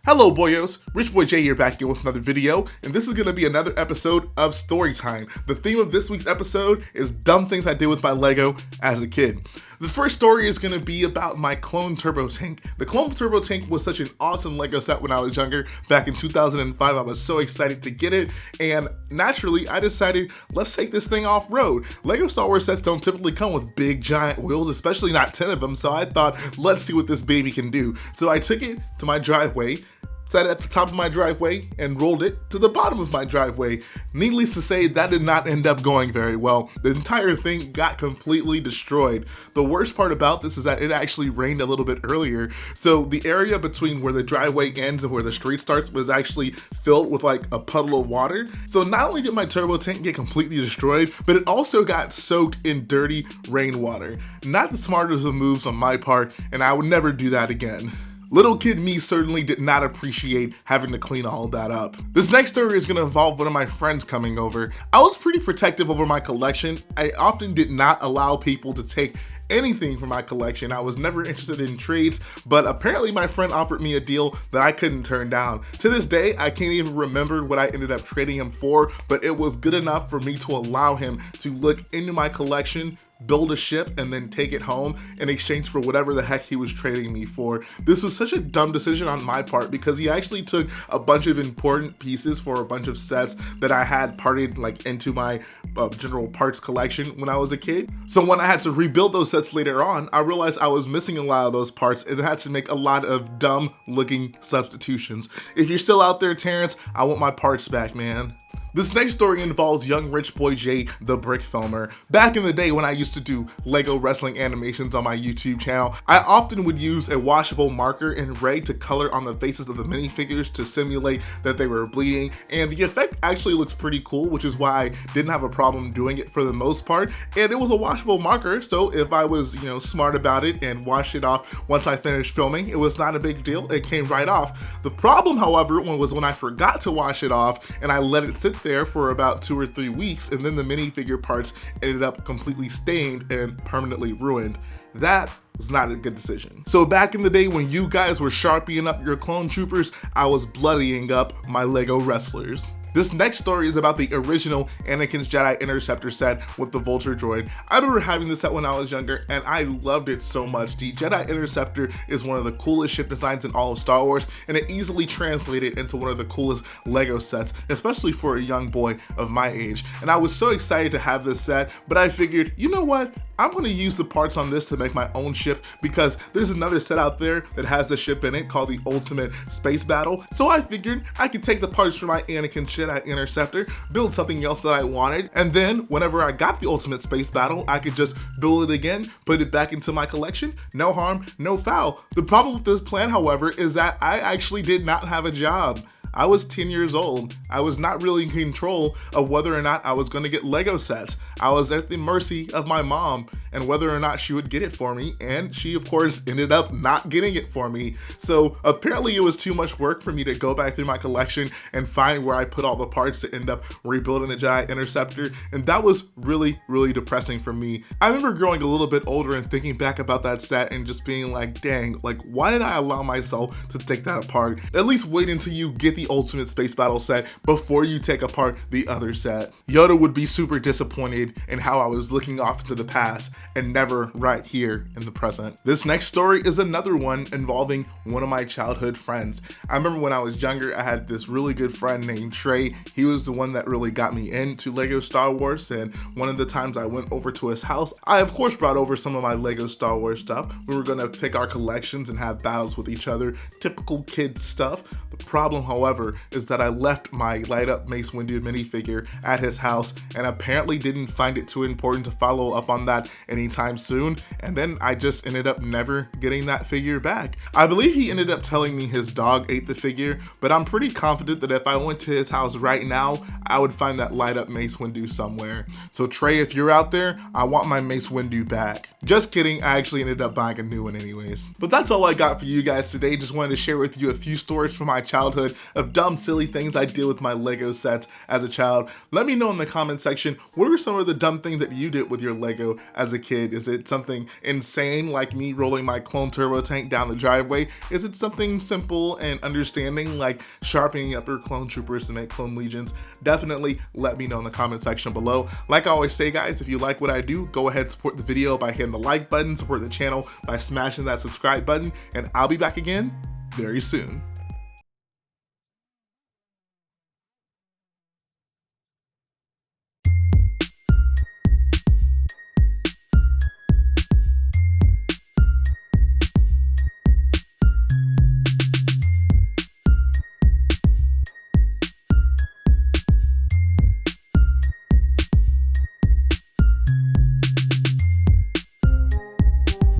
Hello boyos, Rich Boy J here back again with another video, and this is going to be another episode of Storytime. The theme of this week's episode is dumb things I did with my Lego as a kid. The first story is going to be about my Clone Turbo Tank. The Clone Turbo Tank was such an awesome Lego set when I was younger. Back in 2005, I was so excited to get it, and naturally, I decided, let's take this thing off-road. Lego Star Wars sets don't typically come with big, giant wheels, especially not 10 of them, so I thought, let's see what this baby can do. So I took it to my driveway, set it at the top of my driveway, and rolled it to the bottom of my driveway. Needless to say, that did not end up going very well. The entire thing got completely destroyed. The worst part about this is that it actually rained a little bit earlier, so the area between where the driveway ends and where the street starts was actually filled with like a puddle of water. So not only did my turbo tank get completely destroyed, but it also got soaked in dirty rainwater. Not the smartest of moves on my part, and I would never do that again. Little kid me certainly did not appreciate having to clean all of that up. This next story is going to involve one of my friends coming over. I was pretty protective over my collection. I often did not allow people to take anything from my collection. I was never interested in trades, but apparently my friend offered me a deal that I couldn't turn down. To this day, I can't even remember what I ended up trading him for, but it was good enough for me to allow him to look into my collection, build a ship, and then take it home in exchange for whatever the heck he was trading me for. This was such a dumb decision on my part because he actually took a bunch of important pieces for a bunch of sets that I had parted like into my general parts collection when I was a kid. So when I had to rebuild those sets later on, I realized I was missing a lot of those parts and had to make a lot of dumb looking substitutions. If you're still out there, Terrence, I want my parts back, man. This next story involves young Rich Boy J, the brick filmer. Back in the day when I used to do Lego wrestling animations on my YouTube channel, I often would use a washable marker in red to color on the faces of the minifigures to simulate that they were bleeding, and the effect actually looks pretty cool, which is why I didn't have a problem doing it for the most part. And it was a washable marker, so if I was, smart about it and washed it off once I finished filming, it was not a big deal. It came right off. The problem, however, was when I forgot to wash it off and I let it sit there for about 2 or 3 weeks, and then the minifigure parts ended up completely stained and permanently ruined. That was not a good decision. So back in the day when you guys were sharpieing up your clone troopers, I was bloodying up my Lego wrestlers. This next story is about the original Anakin's Jedi Interceptor set with the Vulture droid. I remember having this set when I was younger and I loved it so much. The Jedi Interceptor is one of the coolest ship designs in all of Star Wars, and it easily translated into one of the coolest Lego sets, especially for a young boy of my age. And I was so excited to have this set, but I figured, you know what? I'm going to use the parts on this to make my own ship because there's another set out there that has a ship in it called the Ultimate Space Battle. So I figured I could take the parts from my Anakin Jedi Interceptor, build something else that I wanted, and then whenever I got the Ultimate Space Battle, I could just build it again, put it back into my collection. No harm, no foul. The problem with this plan, however, is that I actually did not have a job. I was 10 years old. I was not really in control of whether or not I was going to get Lego sets. I was at the mercy of my mom and whether or not she would get it for me, and she of course ended up not getting it for me. So apparently it was too much work for me to go back through my collection and find where I put all the parts to end up rebuilding the Jedi Interceptor, and that was really, really depressing for me. I remember growing a little bit older and thinking back about that set and just being like, dang, like why did I allow myself to take that apart? At least wait until you get the Ultimate Space Battle set before you take apart the other set. Yoda would be super disappointed in how I was looking off into the past and never right here in the present. This next story is another one involving one of my childhood friends. I remember when I was younger, I had this really good friend named Trey. He was the one that really got me into Lego Star Wars, and one of the times I went over to his house, I of course brought over some of my Lego Star Wars stuff. We were gonna take our collections and have battles with each other, typical kid stuff. The problem, however, is that I left my light up Mace Windu minifigure at his house and apparently didn't find it too important to follow up on that anytime soon, and then I just ended up never getting that figure back. I believe he ended up telling me his dog ate the figure, but I'm pretty confident that if I went to his house right now, I would find that light up Mace Windu somewhere. So Trey, if you're out there, I want my Mace Windu back. Just kidding, I actually ended up buying a new one anyways. But that's all I got for you guys today. Just wanted to share with you a few stories from my childhood, a of dumb, silly things I did with my Lego sets as a child. Let me know in the comment section, what are some of the dumb things that you did with your Lego as a kid? Is it something insane like me rolling my clone turbo tank down the driveway? Is it something simple and understanding like sharpening up your clone troopers to make clone legions? Definitely let me know in the comment section below. Like I always say, guys, if you like what I do, go ahead and support the video by hitting the like button, support the channel by smashing that subscribe button, and I'll be back again very soon.